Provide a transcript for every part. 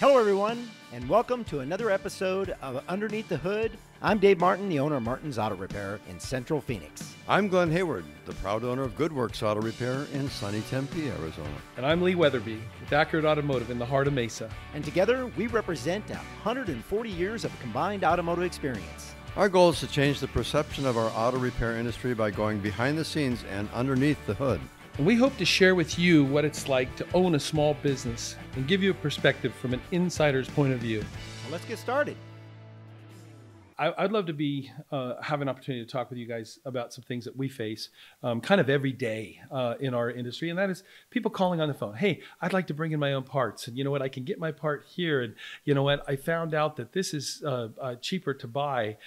Hello, everyone, and welcome to another episode of Underneath the Hood. I'm Dave Martin, the owner of Martin's Auto Repair in Central Phoenix. I'm Glen Hayward, the proud owner of Good Works Auto Repair in sunny Tempe, Arizona. And I'm Lee Weatherby with Accurate Automotive in the heart of Mesa. And together, we represent 140 years of combined automotive experience. Our goal is to change the perception of our auto repair industry by going behind the scenes and underneath the hood. And we hope to share with you what it's like to own a small business and give you a perspective from an insider's point of view. So let's get started. I'd love to have an opportunity to talk with you guys about some things that we face kind of every day in our industry. And that is people calling on the phone. Hey, I'd like to bring in my own parts. And you know what? I can get my part here. And you know what? I found out that this is cheaper to buy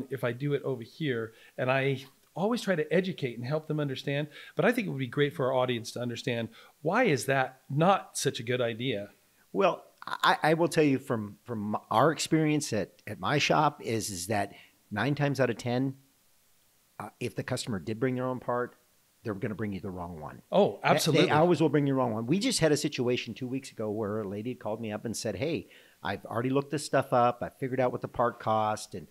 if I do it over here. And I always try to educate and help them understand. But I think it would be great for our audience to understand, why is that not such a good idea? Well, I will tell you from our experience at my shop is that 9 times out of 10, if the customer did bring their own part, they're going to bring you the wrong one. Oh, absolutely. They always will bring you the wrong one. We just had a situation 2 weeks ago where a lady called me up and said, hey, I've already looked this stuff up. I figured out what the part cost and,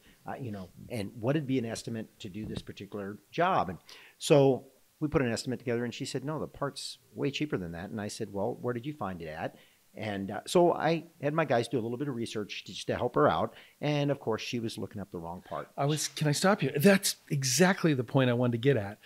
and what would be an estimate to do this particular job. And so we put an estimate together and she said, no, the part's way cheaper than that. And I said, well, where did you find it at? And so I had my guys do a little bit of research just to help her out. And of course, she was looking up the wrong part. Can I stop you? That's exactly the point I wanted to get at.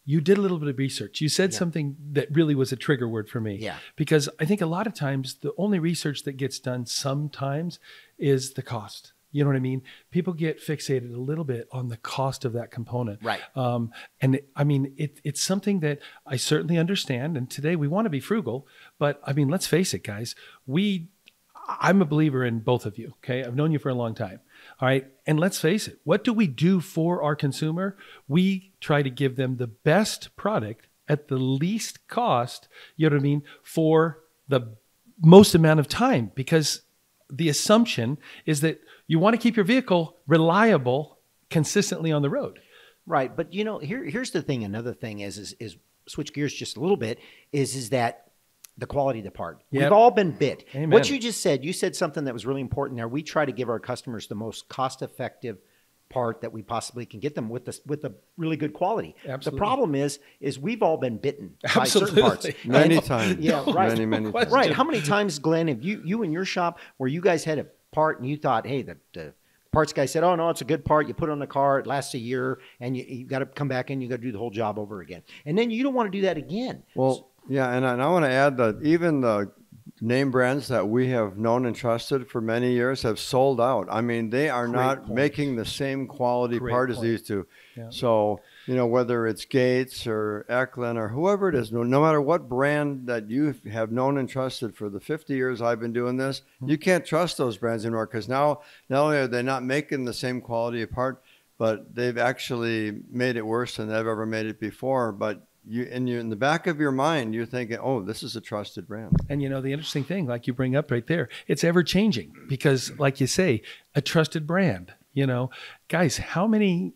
You did a little bit of research. You said something that really was a trigger word for me. Yeah. Because I think a lot of times the only research that gets done sometimes is the cost. You know what I mean? People get fixated a little bit on the cost of that component. Right. And I mean, it's something that I certainly understand. And today we want to be frugal, but I mean, let's face it, guys. I'm a believer in both of you. Okay. I've known you for a long time. All right. And let's face it. What do we do for our consumer? We try to give them the best product at the least cost, you know what I mean, for the most amount of time, because the assumption is that you want to keep your vehicle reliable consistently on the road. Right. But here's the thing. Another thing is switch gears just a little bit is that the quality of the part. Yep. We've all been bit. Amen. What you just said, you said something that was really important there. We try to give our customers the most cost-effective part that we possibly can get them with a really good quality. Absolutely. The problem is we've all been bitten by certain parts. Many times. Yeah, right. Many times. Right. How many times, Glenn, have you in your shop where you guys had a part and you thought, hey, the parts guy said, oh, no, it's a good part. You put it on the car, it lasts a year, and you got to come back in, you got to do the whole job over again. And then you don't want to do that again. Well, yeah, and I want to add that even the name brands that we have known and trusted for many years have sold out. I mean, they are not making the same quality part as they used to. Yeah. So, whether it's Gates or Glen or whoever it is, no matter what brand that you have known and trusted for the 50 years I've been doing this, you can't trust those brands anymore, because now not only are they not making the same quality of part, but they've actually made it worse than they've ever made it before. But in the back of your mind, you're thinking, oh, this is a trusted brand. And the interesting thing, like you bring up right there, it's ever changing because, like you say, a trusted brand. Guys, how many,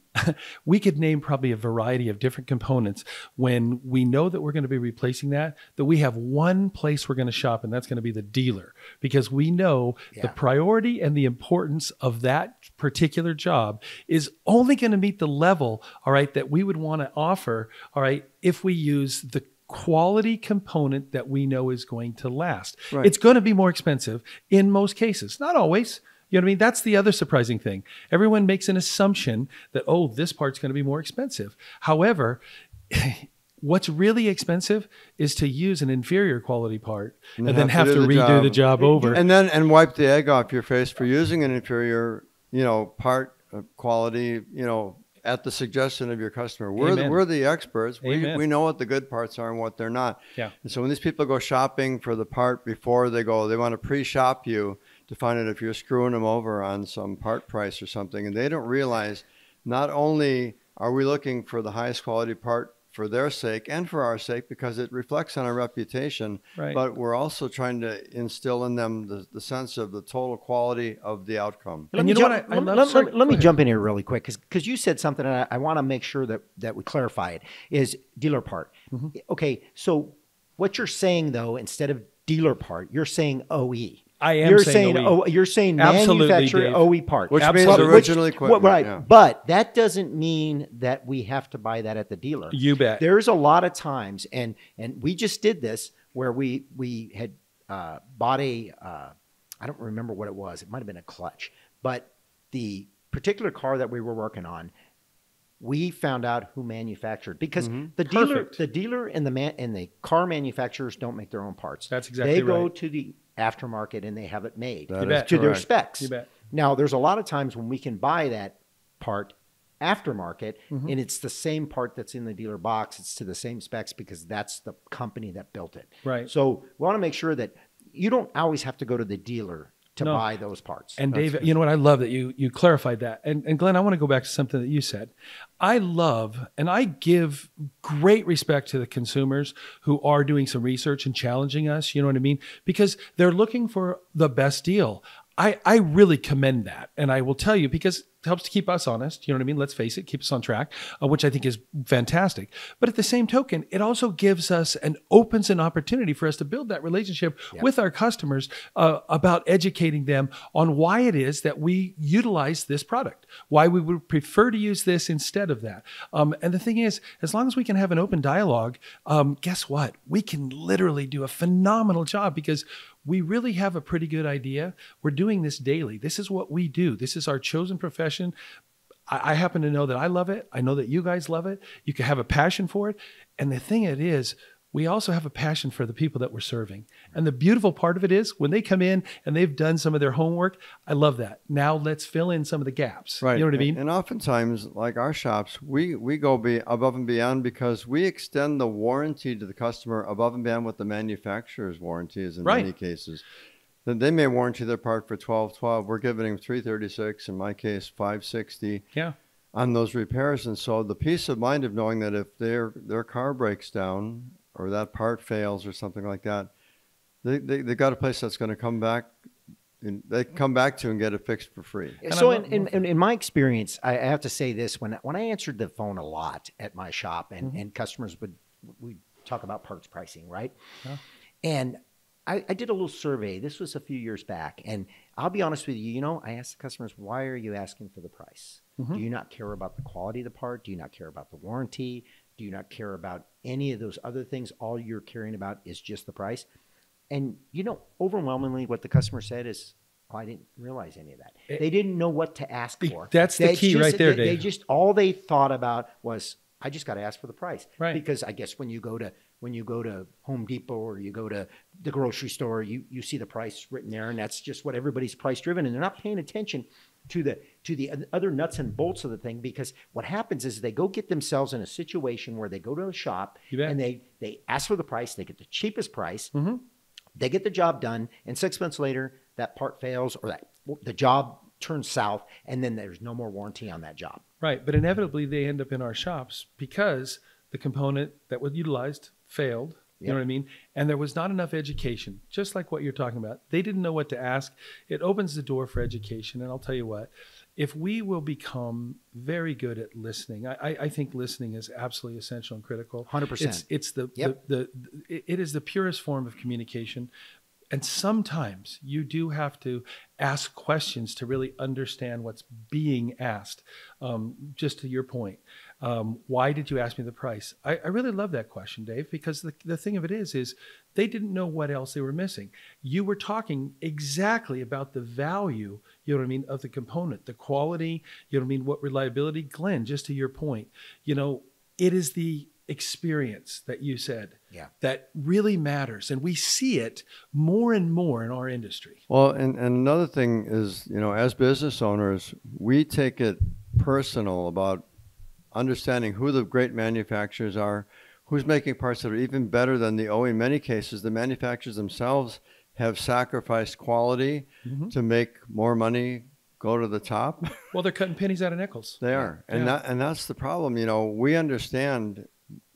we could name probably a variety of different components when we know that we're going to be replacing that we have one place we're going to shop, and that's going to be the dealer, because we know the priority and the importance of that particular job is only going to meet the level, all right, that we would want to offer, all right, if we use the quality component that we know is going to last. Right. It's going to be more expensive in most cases, not always. You know what I mean? That's the other surprising thing. Everyone makes an assumption that, oh, this part's going to be more expensive. However, what's really expensive is to use an inferior quality part and then have to redo the job over. And wipe the egg off your face for using an inferior, part quality, at the suggestion of your customer. We're the experts. We know what the good parts are and what they're not. Yeah. And so when these people go shopping for the part before they go, they want to pre-shop you to find out if you're screwing them over on some part price or something. And they don't realize not only are we looking for the highest quality part for their sake and for our sake, because it reflects on our reputation, but we're also trying to instill in them the sense of the total quality of the outcome. Let me jump in here really quick, because you said something, and I want to make sure that we clarify it, is dealer part. Mm-hmm. Okay, so what you're saying, though, instead of dealer part, you're saying OE. I am You're saying saying OE. you're saying Absolutely, manufacturer Dave. OE parts, which Absolutely. means original equipment. right? Yeah. But that doesn't mean that we have to buy that at the dealer. You bet. There's a lot of times, and we just did this where we had bought a I don't remember what it was. It might have been a clutch, but the particular car that we were working on, we found out who manufactured, because the dealer and the car manufacturers don't make their own parts. That's exactly They right. go to the aftermarket and they have it made That is to their correct. specs. You bet. Now, there's a lot of times when we can buy that part aftermarket, and it's the same part that's in the dealer box. It's to the same specs because that's the company that built it. Right. So we want to make sure that you don't always have to go to the dealer to No. buy those parts. And Dave, you know what? I love that you clarified that. And Glenn, I want to go back to something that you said. I love and I give great respect to the consumers who are doing some research and challenging us. You know what I mean? Because they're looking for the best deal. I really commend that. And I will tell you, because it helps to keep us honest. You know what I mean? Let's face it, keep us on track, which I think is fantastic. But at the same token, it also gives us and opens an opportunity for us to build that relationship with our customers about educating them on why it is that we utilize this product, why we would prefer to use this instead of that. And the thing is, as long as we can have an open dialogue, guess what? We can literally do a phenomenal job, because we really have a pretty good idea. We're doing this daily. This is what we do. This is our chosen profession. I happen to know that I love it. I know that you guys love it. You can have a passion for it. And the thing it is, we also have a passion for the people that we're serving. And the beautiful part of it is when they come in and they've done some of their homework, I love that. Now let's fill in some of the gaps. Right. You know what I mean? And oftentimes, like our shops, we go above and beyond, because we extend the warranty to the customer above and beyond what the manufacturer's warranty is in many cases. Then they may warranty their part for 12. We're giving them 336, in my case, 560. Yeah. On those repairs. And so the peace of mind of knowing that if their car breaks down or that part fails or something like that, they got a place that's going to come back, and they come back to and get it fixed for free. So in my experience, I have to say this, when I answered the phone a lot at my shop, and customers would talk about parts pricing, right? Yeah. And I did a little survey. This was a few years back, and I'll be honest with you, I asked the customers, why are you asking for the price? Do you not care about the quality of the part? Do you not care about the warranty? Do you not care about any of those other things? All you're caring about is just the price. And overwhelmingly what the customer said is, oh, I didn't realize any of that. They didn't know what to ask for. That's the key right there, Dave. All they thought about was, I just got to ask for the price. Right. Because I guess when you go to Home Depot or you go to the grocery store, you see the price written there, and that's just what everybody's price driven, and they're not paying attention to the other nuts and bolts of the thing. Because what happens is they go get themselves in a situation where they go to a shop and they ask for the price, they get the cheapest price, they get the job done, and 6 months later that part fails, or the job turns south, and then there's no more warranty on that job. Right. But inevitably they end up in our shops because the component that was utilized failed. You know what I mean? And there was not enough education, just like what you're talking about. They didn't know what to ask. It opens the door for education. And I'll tell you what, if we will become very good at listening, I think listening is absolutely essential and critical. 100%. It's it is the purest form of communication. And sometimes you do have to ask questions to really understand what's being asked. Just to your point, why did you ask me the price? I really love that question, Dave, because the thing of it is they didn't know what else they were missing. You were talking exactly about the value, of the component, the quality, what reliability. Glenn, just to your point, it is the experience that you said that really matters, and we see it more and more in our industry. Well, and another thing is, as business owners, we take it personal about understanding who the great manufacturers are, who's making parts that are even better than the OE. In many cases, the manufacturers themselves have sacrificed quality to make more money go to the top. Well, they're cutting pennies out of nickels. They are, and that's the problem. We understand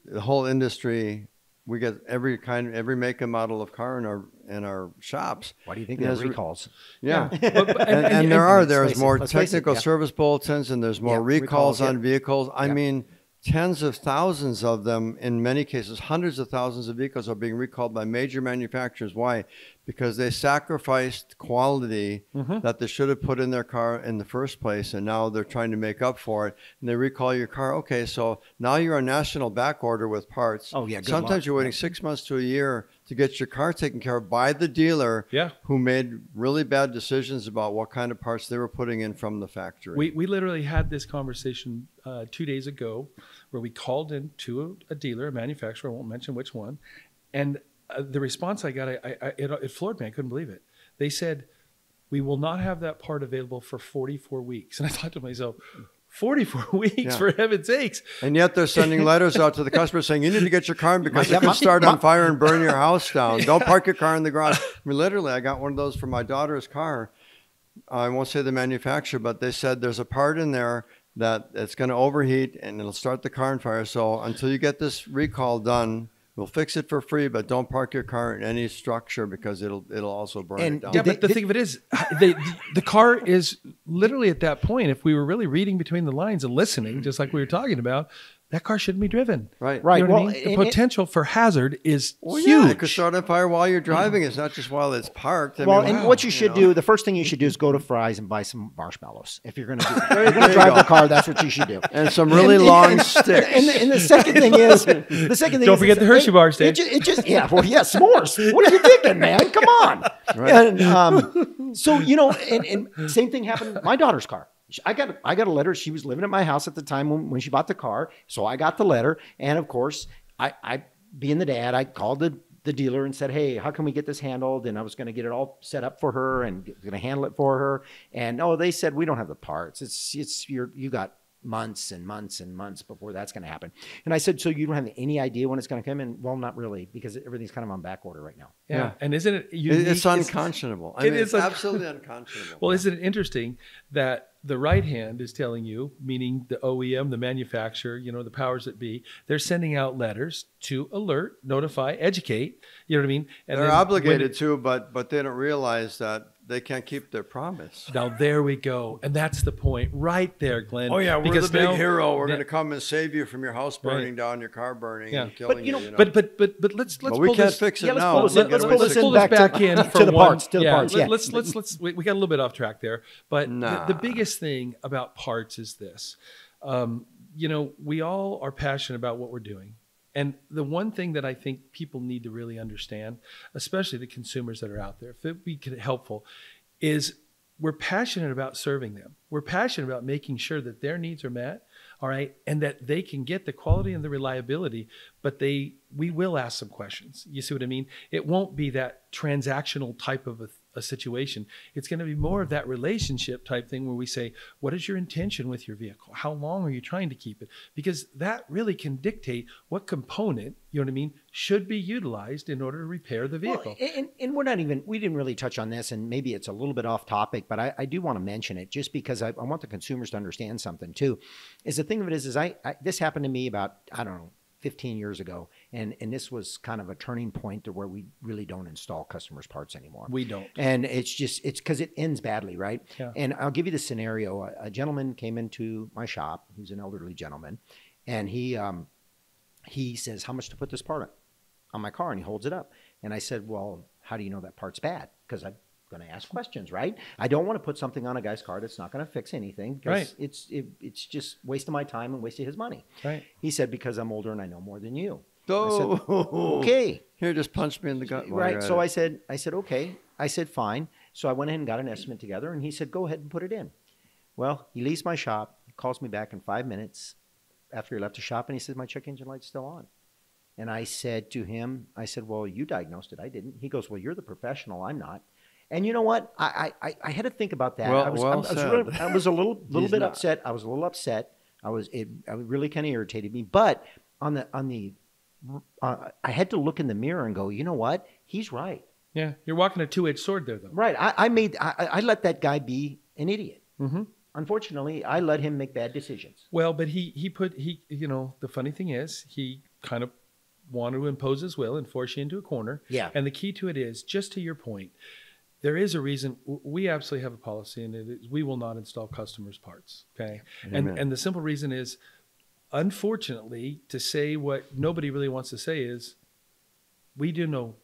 the whole industry. We get every make and model of car in our shops. Why do you think there's recalls? Yeah, and there's more technical service bulletins, and there's more recalls on vehicles. I mean, tens of thousands of them, in many cases, hundreds of thousands of vehicles are being recalled by major manufacturers. Why? Because they sacrificed quality that they should have put in their car in the first place, and now they're trying to make up for it, and they recall your car. Okay, so now you're on national back order with parts. Oh, yeah, good Sometimes luck. you're waiting 6 months to a year to get your car taken care of by the dealer who made really bad decisions about what kind of parts they were putting in from the factory. We literally had this conversation 2 days ago where we called in to a dealer, a manufacturer, I won't mention which one, and the response I got, it floored me. I couldn't believe it. They said, we will not have that part available for 44 weeks. And I thought to myself, 44 weeks, for heaven's sakes. And yet they're sending letters out to the customer saying, you need to get your car in because it could start on fire and burn your house down. Don't park your car in the garage. I mean, literally, I got one of those for my daughter's car. I won't say the manufacturer, but they said there's a part in there that it's going to overheat and it'll start the car on fire. So until you get this recall done, we'll fix it for free, but don't park your car in any structure because it'll also burn it down. Yeah, but the thing of it is, the car is literally at that point, if we were really reading between the lines and listening, just like we were talking about, that car shouldn't be driven. Right. Right. You know Well, what I mean? The potential for hazard is huge. Yeah, it could start on fire while you're driving. It's not just while it's parked. I Well, mean, and what you should do, the first thing you should do is go to Fry's and buy some marshmallows. If you're going to do that. If you're going to drive the car, that's what you should do. And some really long sticks. And the second thing is, Don't forget the Hershey bars, Dave. S'mores. What are you thinking, man? Come on. Right. And so, you know, and same thing happened with my daughter's car. I got a letter. She was living at my house at the time when she bought the car. So I got the letter. And of course, I being the dad, I called the dealer and said, hey, how can we get this handled? And I was going to get it all set up for her and going to handle it for her. And they said, we don't have the parts. You got months and months and months before that's going to happen. And I said, so you don't have any idea when it's going to come in? Well, not really, because everything's kind of on back order right now. Yeah. And isn't it unique? It's unconscionable. It's absolutely unconscionable. Well, isn't it interesting that the right hand is telling you, meaning the OEM, the manufacturer, you know, the powers that be, they're sending out letters to alert, notify, educate, you know what I mean? And they're obligated to, but they don't realize that they can't keep their promise. Now, there we go. And that's the point right there, Glenn. Oh, yeah, we're because the big hero. We're going to come and save you from your house burning down, your car burning, and killing you. But let's but we can't fix it now. Let's pull this back in for the parts. To the parts. Yeah. We got a little bit off track there. But the biggest thing about parts is this. You know, we all are passionate about what we're doing. And the one thing that I think people need to really understand, especially the consumers that are out there, if it be helpful, is we're passionate about serving them. We're passionate about making sure that their needs are met, all right, and that they can get the quality and the reliability, but we will ask some questions. You see what I mean? It won't be that transactional type of a situation. It's going to be more of that relationship type thing where we say, what is your intention with your vehicle? How long are you trying to keep it? Because that really can dictate what component, you know what I mean, should be utilized in order to repair the vehicle. Well, and we didn't really touch on this, and maybe it's a little bit off topic, but I do want to mention it just because I want the consumers to understand something too. Is the thing of it is this happened to me about, 15 years ago. And this was kind of a turning point to where we really don't install customers' parts anymore. We don't. And it's because it ends badly, right? Yeah. And I'll give you the scenario. A gentleman came into my shop. He's an elderly gentleman. And he says, how much to put this part on my car? And he holds it up. And I said, well, how do you know that part's bad? Because I'm going to ask questions, right? I don't want to put something on a guy's car that's not going to fix anything, because it's just wasting my time and wasting his money. Right. He said, because I'm older and I know more than you. Oh, I said, okay. Here, just punch me in the gut. Right. So I said, okay. I said, fine. So I went ahead and got an estimate together, and he said, go ahead and put it in. Well, he leaves my shop, calls me back in 5 minutes after he left the shop, and he said, my check engine light's still on. And I said to him, well, you diagnosed it. I didn't. He goes, well, you're the professional. I'm not. And you know what? I had to think about that. I was a little bit upset. I was a little upset. It really kind of irritated me. But I had to look in the mirror and go, you know what? He's right. Yeah, you're walking a two-edged sword there, though. Right. I let that guy be an idiot. Mm-hmm. Unfortunately, I let him make bad decisions. Well, but he you know, the funny thing is, he kind of wanted to impose his will and force you into a corner. Yeah. And the key to it is, just to your point, there is a reason. We absolutely have a policy, and it is we will not install customers' parts. Okay. And the simple reason is, unfortunately, to say what nobody really wants to say is, we do know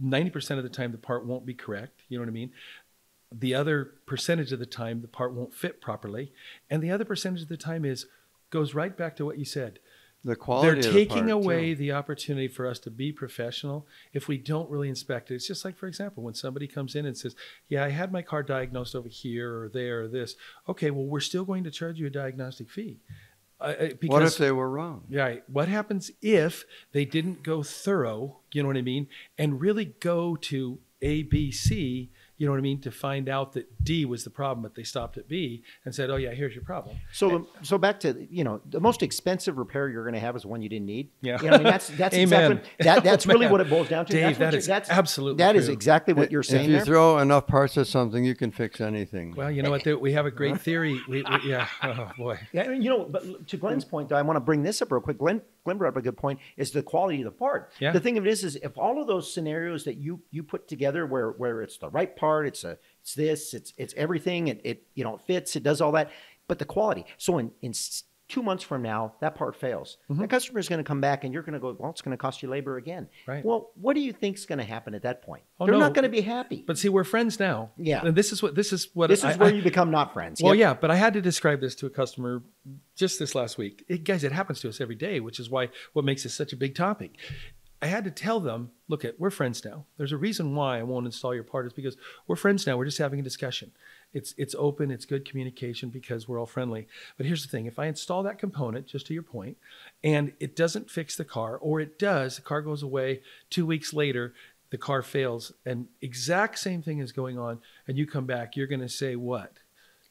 90% of the time the part won't be correct. You know what I mean? The other percentage of the time the part won't fit properly. And the other percentage of the time goes right back to what you said. The quality They're of the taking part, away too. the opportunity for us to be professional if we don't really inspect it. It's just like, for example, when somebody comes in and says, yeah, I had my car diagnosed over here or there or this. Okay, well, we're still going to charge you a diagnostic fee. Because, what if they were wrong? Right. What happens if they didn't go thorough, you know what I mean, and really go to A, B, C, you know what I mean, to find out that D was the problem, but they stopped at B and said, oh, yeah, here's your problem. So back to, you know, the most expensive repair you're going to have is one you didn't need. Yeah. You know, I mean, that's Amen. exactly, that's really what it boils down to. Dave, that's absolutely That true. is exactly what you're saying If you there. throw enough parts at something, you can fix anything. Well, you know what? We have a great theory. Yeah. Oh, boy. Yeah, you know, but to Glen's point, though, I want to bring this up real quick. Glen brought up a good point, is the quality of the part. Yeah. The thing of it is if all of those scenarios that you put together where it's the right part, it's everything, it you know, it fits, it does all that, but the quality. So in 2 months from now, that part fails. Mm-hmm. The customer is going to come back and you're going to go, well, it's going to cost you labor again. Right. Well, what do you think is going to happen at that point? Oh, They're no. not going to be happy. But see, we're friends now. Yeah. And this is where you become not friends. Well, Yep. yeah, but I had to describe this to a customer just this last week. Guys, it happens to us every day, which is what makes this such a big topic. I had to tell them, look, we're friends now. There's a reason why I won't install your part is because we're friends now. We're just having a discussion. It's open, it's good communication because we're all friendly. But here's the thing. If I install that component, just to your point, and it doesn't fix the car, or it does, the car goes away, 2 weeks later, the car fails, and exact same thing is going on, and you come back, you're going to say what?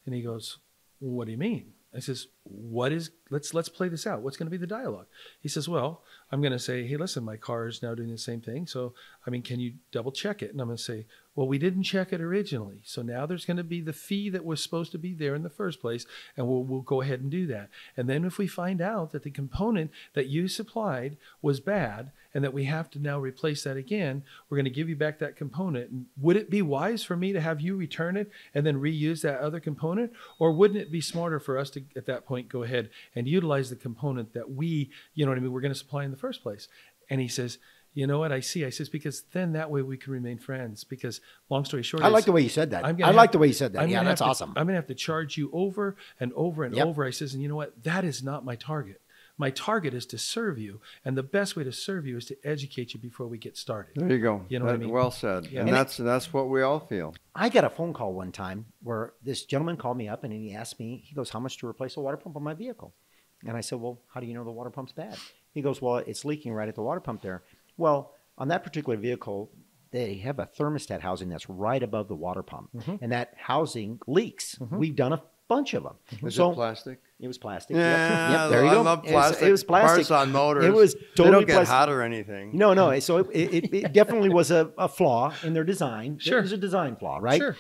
And he goes, well, what do you mean? I says, let's play this out. What's going to be the dialogue? He says, well, I'm going to say, hey, listen, my car is now doing the same thing. So, I mean, can you double check it? And I'm going to say, well, we didn't check it originally. So now there's going to be the fee that was supposed to be there in the first place. And we'll go ahead and do that. And then if we find out that the component that you supplied was bad and that we have to now replace that again, we're going to give you back that component. And would it be wise for me to have you return it and then reuse that other component? Or wouldn't it be smarter for us to, at that point, go ahead and utilize the component that we, you know what I mean, we're going to supply in the first place? And he says, you know what, I see. I says, because then that way we can remain friends. Because long story short, I like the way you said that. The way you said that. Yeah, that's awesome. I'm going to have to charge you over and over and Yep. over. I says, and you know what? That is not my target. My target is to serve you. And the best way to serve you is to educate you before we get started. There you go. You know what I mean? Well said. Yeah. And that's what we all feel. I got a phone call one time where this gentleman called me up and he asked me, he goes, how much to replace a water pump on my vehicle? And I said, well, how do you know the water pump's bad? He goes, well, it's leaking right at the water pump there. Well, on that particular vehicle, they have a thermostat housing that's right above the water pump. Mm-hmm. And that housing leaks. Mm-hmm. We've done a bunch of them. Is it plastic? It was plastic. Yeah, yep, there you go. I love plastic. It was plastic. Parts on motors. It was totally they don't get plastic. hot or anything. No. So it definitely was a flaw in their design. Sure. It was a design flaw, right? Sure.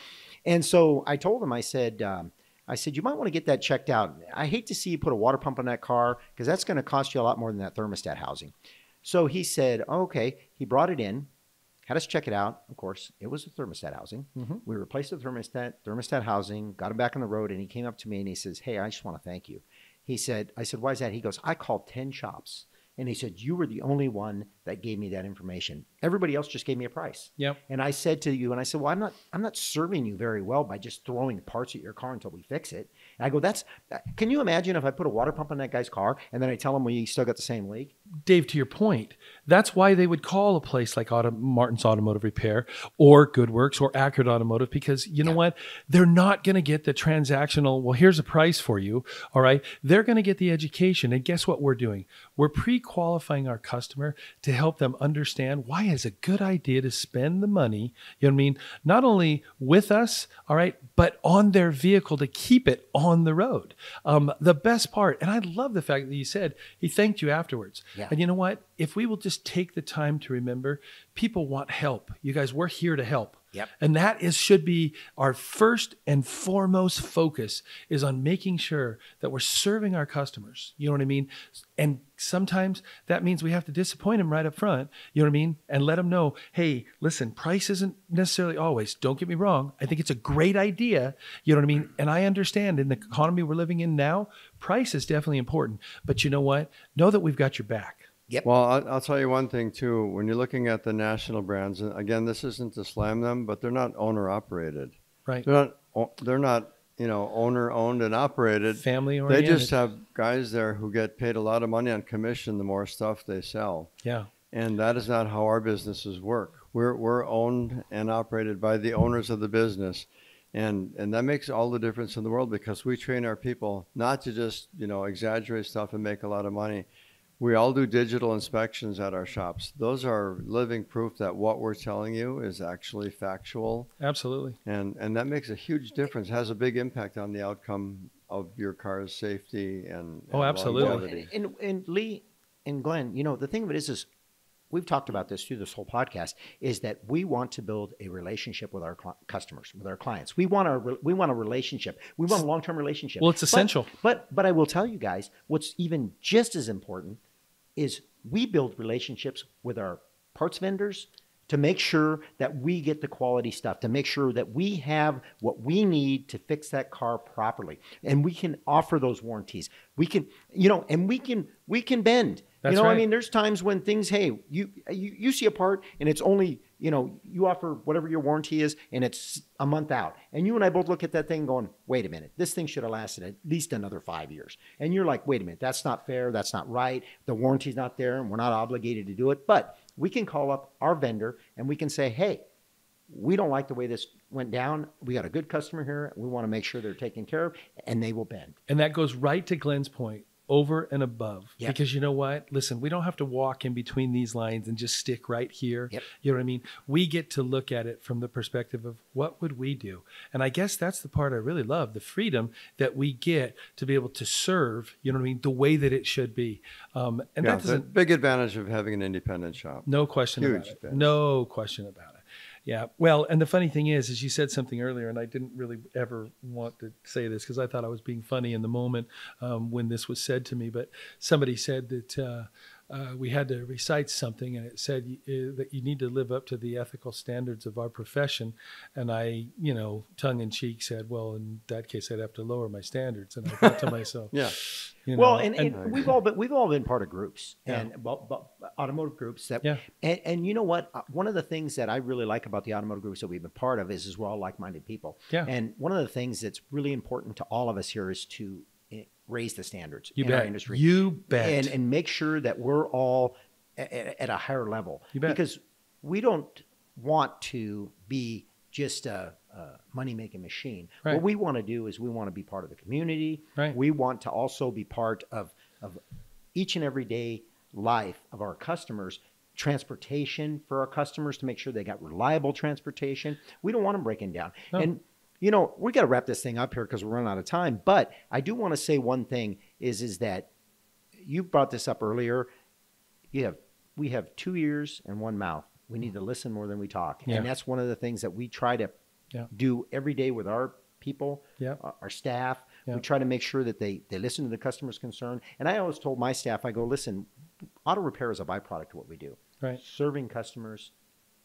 And so I told him, I said, you might want to get that checked out. I hate to see you put a water pump on that car because that's going to cost you a lot more than that thermostat housing. So he said, okay. He brought it in, had us check it out. Of course, it was a thermostat housing. Mm-hmm. We replaced the thermostat housing, got him back on the road, and he came up to me and he says, hey, I just want to thank you. I said, why is that? He goes, I called 10 shops. And he said, you were the only one that gave me that information. Everybody else just gave me a price. Yep. And I said to you, well, I'm not serving you very well by just throwing parts at your car until we fix it. And I go, can you imagine if I put a water pump on that guy's car and then I tell him we still got the same leak? Dave, to your point, that's why they would call a place like Martin's Automotive Repair or GoodWorks or Accurate Automotive, because you know what? They're not going to get the transactional, well, here's a price for you. All right. They're going to get the education. And guess what we're doing? We're pre-qualifying our customer to help them understand why it's a good idea to spend the money, you know what I mean? Not only with us, all right, but on their vehicle to keep it on the road. The best part, and I love the fact that you said he thanked you afterwards. Yeah. And you know what? if we will just take the time to remember, people want help. You guys, we're here to help. Yep. And that should be our first and foremost focus, is on making sure that we're serving our customers. You know what I mean? And sometimes that means we have to disappoint them right up front. You know what I mean? And let them know, hey, listen, price isn't necessarily always. Don't get me wrong. I think it's a great idea. You know what I mean? And I understand in the economy we're living in now, price is definitely important. But you know what? Know that we've got your back. Yep. Well, I'll tell you one thing too. When you're looking at the national brands, and again, this isn't to slam them, but they're not owner operated. Right. They're not owner owned and operated. Family oriented. They just have guys there who get paid a lot of money on commission the more stuff they sell. Yeah. And that is not how our businesses work. We're owned and operated by the owners of the business. And that makes all the difference in the world, because we train our people not to just, exaggerate stuff and make a lot of money. We all do digital inspections at our shops. Those are living proof that what we're telling you is actually factual. Absolutely. And that makes a huge difference, has a big impact on the outcome of your car's safety and absolutely. longevity. And Lee and Glenn, the thing of it is we've talked about this through this whole podcast, is that we want to build a relationship with our customers, with our clients. We want a relationship. We want a long-term relationship. Well, it's essential. But I will tell you guys, what's even just as important is we build relationships with our parts vendors to make sure that we get the quality stuff, to make sure that we have what we need to fix that car properly. And we can offer those warranties. We can, and we can bend. That's right. I mean, there's times when things, hey, you see a part and it's only, you offer whatever your warranty is and it's a month out. And you and I both look at that thing going, wait a minute, this thing should have lasted at least another 5 years. And you're like, wait a minute, that's not fair. That's not right. The warranty's not there and we're not obligated to do it. But we can call up our vendor and we can say, hey, we don't like the way this went down. We got a good customer here. We want to make sure they're taken care of, and they will bend. And that goes right to Glenn's point. Over and above. Yep. Because you know what? Listen, we don't have to walk in between these lines and just stick right here. Yep. You know what I mean? We get to look at it from the perspective of what would we do? And I guess that's the part I really love, the freedom that we get to be able to serve, you know what I mean, the way that it should be. And that's a big advantage of having an independent shop. No question about it. No question about it. Yeah. Well, and the funny thing is you said something earlier, and I didn't really ever want to say this because I thought I was being funny in the moment when this was said to me. But somebody said that we had to recite something, and it said that you need to live up to the ethical standards of our profession. And I, tongue in cheek said, well, in that case, I'd have to lower my standards. And I thought to myself, yeah. Well, and we've all been part of groups, yeah. and automotive groups that, yeah. and you know what? One of the things that I really like about the automotive groups that we've been part of is we're all like-minded people. Yeah. And one of the things that's really important to all of us here is to raise the standards in our industry. You bet. And make sure that we're all at a higher level. You bet. Because we don't want to be just a money-making machine. Right. What we want to do is we want to be part of the community. Right. We want to also be part of each and every day life of our customers, transportation for our customers to make sure they got reliable transportation. We don't want them breaking down. No. And, we got to wrap this thing up here because we're running out of time. But I do want to say one thing is that you brought this up earlier. We have 2 ears and 1 mouth. We need to listen more than we talk. Yeah. And that's one of the things that we try to do every day with our people, our staff. Yeah. We try to make sure that they listen to the customer's concern. And I always told my staff, I go, listen, auto repair is a byproduct of what we do. Right. Serving customers,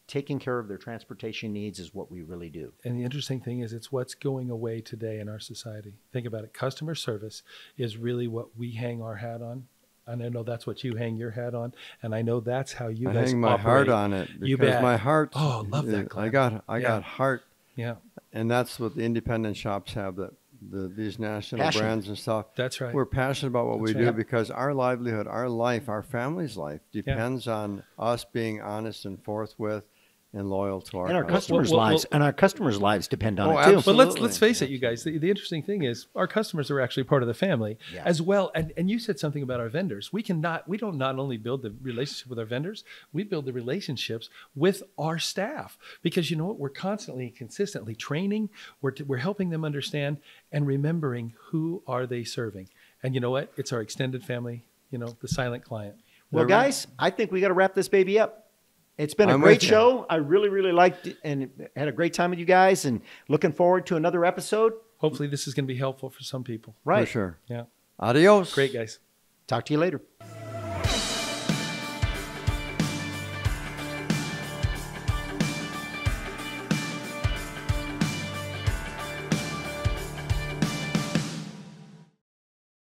taking care of their transportation needs is what we really do. And the interesting thing is it's what's going away today in our society. Think about it. Customer service is really what we hang our hat on. And I know that's what you hang your hat on. And I know that's how you guys hang my operate. heart on it. Because You bet. my heart. Oh, love that, Glenn. I got heart. Yeah. And that's what the independent shops have, these national Passion. brands and stuff. That's right. We're passionate about what we That's do right. because our livelihood, our life, our family's life depends on us being honest and forthwith and loyal to our And our customers. customers' lives and our customers' lives depend on Oh, it too. absolutely. But let's face it, you guys. The interesting thing is our customers are actually part of the family as well. And you said something about our vendors. We don't not only build the relationship with our vendors, we build the relationships with our staff because you know what? We're constantly, consistently training. We're helping them understand and remembering who are they serving. And you know what? It's our extended family. The silent client. Well, guys, I think we got to wrap this baby up. It's been a great show. I really, really liked it and had a great time with you guys, and looking forward to another episode. Hopefully this is going to be helpful for some people. Right. For sure. Yeah. Adios. Great, guys. Talk to you later.